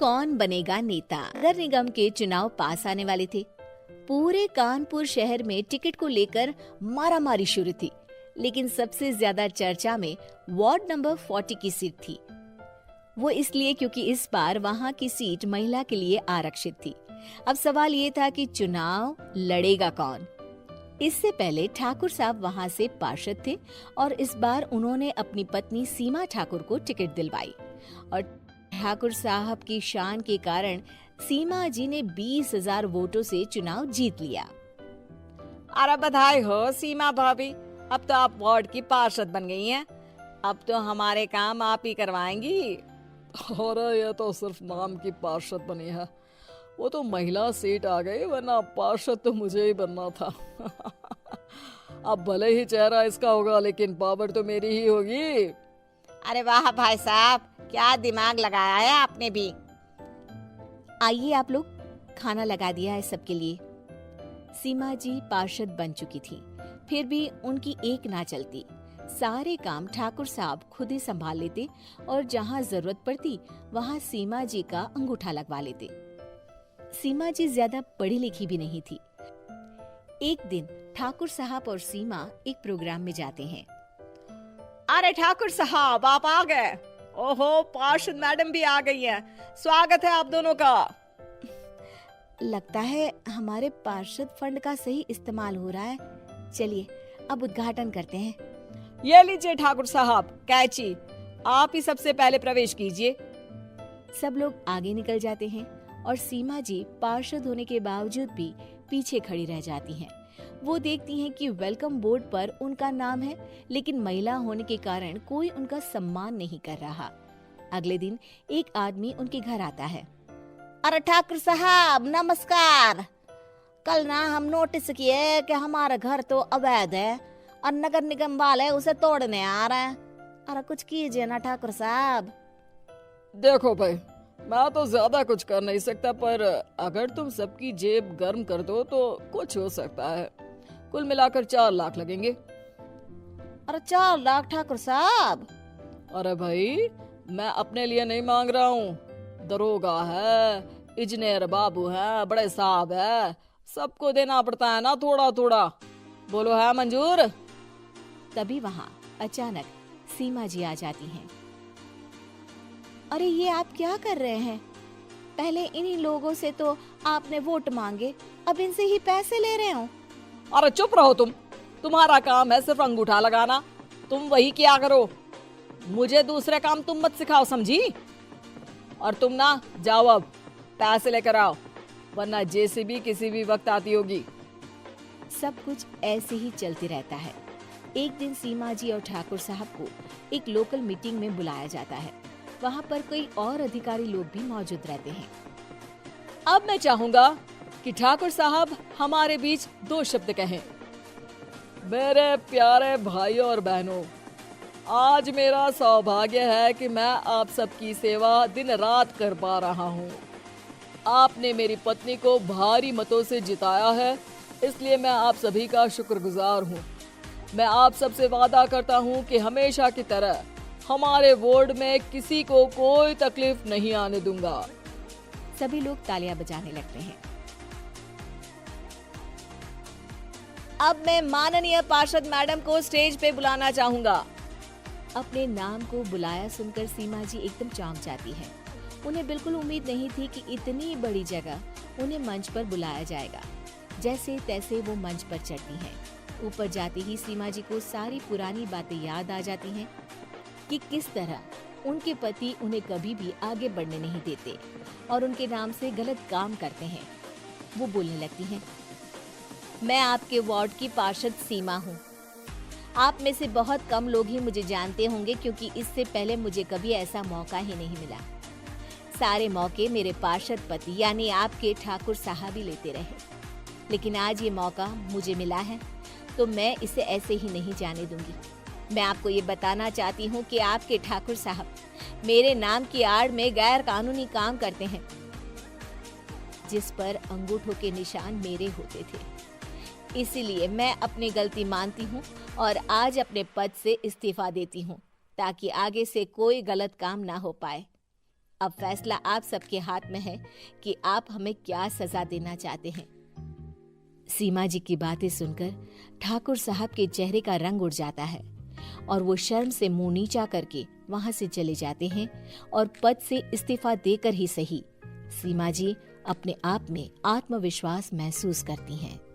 कौन बनेगा नेता। नगर निगम के चुनाव पास आने वाले थे। पूरे कानपुर शहर में टिकट को लेकर मारामारी शुरू थी, लेकिन सबसे ज्यादा चर्चा में वार्ड नंबर 40 की सीट थी। वो इसलिए क्योंकि इस बार वहां की सीट महिला के लिए आरक्षित थी। अब सवाल ये था कि चुनाव लड़ेगा कौन। इससे पहले ठाकुर साहब वहां से पार्षद थे और इस बार उन्होंने अपनी पत्नी सीमा ठाकुर को टिकट दिलवाई और ठाकुर साहब की शान के कारण सीमा जी ने 20,000 वोटों से चुनाव जीत लिया। अरे बधाई हो सीमा भाभी, अब तो आप वार्ड की पार्षद बन गई हैं। अब तो हमारे काम आप ही करवाएंगी। अरे ये तो सिर्फ नाम की पार्षद बनी है, वो तो महिला सीट आ गई, वरना पार्षद तो मुझे ही बनना था। अब भले ही चेहरा इसका होगा, लेकिन पावर तो मेरी ही होगी। अरे वाह भाई साहब, क्या दिमाग लगाया है आपने भी। आइए आप लोग, खाना लगा दिया है सबके लिए। सीमा जी पार्षद बन चुकी थी, फिर भी उनकी एक ना चलती। सारे काम ठाकुर साहब खुद ही संभाल लेते और जहाँ जरूरत पड़ती वहाँ सीमा जी का अंगूठा लगवा लेते। सीमा जी ज्यादा पढ़ी लिखी भी नहीं थी। एक दिन ठाकुर साहब और सीमा एक प्रोग्राम में जाते हैं। अरे ठाकुर साहब, आप आ गए। ओहो, पार्षद मैडम भी आ गई हैं। स्वागत है आप दोनों का। लगता है हमारे पार्षद फंड का सही इस्तेमाल हो रहा है। चलिए अब उद्घाटन करते हैं। ये लीजिए ठाकुर साहब कैची, आप ही सबसे पहले प्रवेश कीजिए। सब लोग आगे निकल जाते हैं और सीमा जी पार्षद होने के बावजूद भी पीछे खड़ी रह जाती हैं। वो देखती हैं कि वेलकम बोर्ड पर उनका नाम है, लेकिन महिला होने के कारण कोई उनका सम्मान नहीं कर रहा। अगले दिन एक आदमी उनके घर आता है। अरे ठाकुर साहब नमस्कार। कल ना हम नोटिस किए कि हमारा घर तो अवैध है और नगर निगम वाले उसे तोड़ने आ रहे हैं। अरे कुछ कीजिए ना ठाकुर साहब। देखो भाई, मैं तो ज्यादा कुछ कर नहीं सकता, पर अगर तुम सबकी जेब गर्म कर दो तो कुछ हो सकता है। कुल मिलाकर 4 लाख लगेंगे। अरे 4 लाख ठाकुर साहब? अरे भाई, मैं अपने लिए नहीं मांग रहा हूँ। दरोगा है, इंजीनियर बाबू है, बड़े साहब है, सबको देना पड़ता है ना थोड़ा थोड़ा। बोलो है मंजूर? तभी वहाँ अचानक सीमा जी आ जाती हैं। अरे ये आप क्या कर रहे हैं? पहले इन्हीं लोगों से तो आपने वोट मांगे, अब इनसे ही पैसे ले रहे हो। अरे चुप रहो तुम, तुम्हारा काम है सिर्फ अंगूठा लगाना, तुम वही किया करो। मुझे दूसरे काम तुम मत सिखाओ, समझी? और तुम ना जाओ, अब पैसे लेकर आओ, वरना जेसीबी किसी भी वक्त आती होगी। सब कुछ ऐसे ही चलते रहता है। एक दिन सीमा जी और ठाकुर साहब को एक लोकल मीटिंग में बुलाया जाता है। वहाँ पर कई और अधिकारी लोग भी मौजूद रहते हैं। अब मैं चाहूंगा कि ठाकुर साहब हमारे बीच 2 शब्द कहें। मेरे प्यारे भाइयों और बहनों, आज मेरा सौभाग्य है कि मैं आप सबकी सेवा दिन रात कर पा रहा हूँ। आपने मेरी पत्नी को भारी मतों से जिताया है, इसलिए मैं आप सभी का शुक्रगुजार हूँ। मैं आप सबसे वादा करता हूँ कि हमेशा की तरह हमारे वार्ड में किसी को कोई तकलीफ नहीं आने दूंगा। सभी लोग तालियां बजाने लगते हैं। अब मैं माननीय पार्षद मैडम को स्टेज पे बुलाना चाहूंगा। अपने नाम को बुलाया सुनकर सीमा जी एकदम चौंक जाती हैं। उन्हें बिल्कुल उम्मीद नहीं थी कि इतनी बड़ी जगह उन्हें मंच पर बुलाया जाएगा। जैसे तैसे वो मंच पर चढ़ती हैं। ऊपर जाते ही सीमा जी को सारी पुरानी बातें याद आ जाती हैं कि किस तरह उनके पति उन्हें कभी भी आगे बढ़ने नहीं देते और उनके नाम से गलत काम करते हैं। वो बोलने लगती हैं, मैं आपके वार्ड की पार्षद सीमा हूँ। आप में से बहुत कम लोग ही मुझे जानते होंगे, क्योंकि इससे पहले मुझे कभी ऐसा मौका ही नहीं मिला। सारे मौके मेरे पार्षद पति यानी आपके ठाकुर साहब ही लेते रहे, लेकिन आज ये मौका मुझे मिला है तो मैं इसे ऐसे ही नहीं जाने दूंगी। मैं आपको ये बताना चाहती हूँ कि आपके ठाकुर साहब मेरे नाम की आड़ में गैर कानूनी काम करते हैं, जिस पर अंगूठों के निशान मेरे होते थे। इसीलिए मैं अपनी गलती मानती हूँ और आज अपने पद से इस्तीफा देती हूँ, ताकि आगे से कोई गलत काम ना हो पाए। अब फैसला आप सबके हाथ में है कि आप हमें क्या सजा देना चाहते हैं। सीमा जी की बातें सुनकर ठाकुर साहब के चेहरे का रंग उड़ जाता है और वो शर्म से मुंह नीचा करके वहां से चले जाते हैं और पद से इस्तीफा देकर ही सही सीमा जी अपने आप में आत्मविश्वास महसूस करती हैं।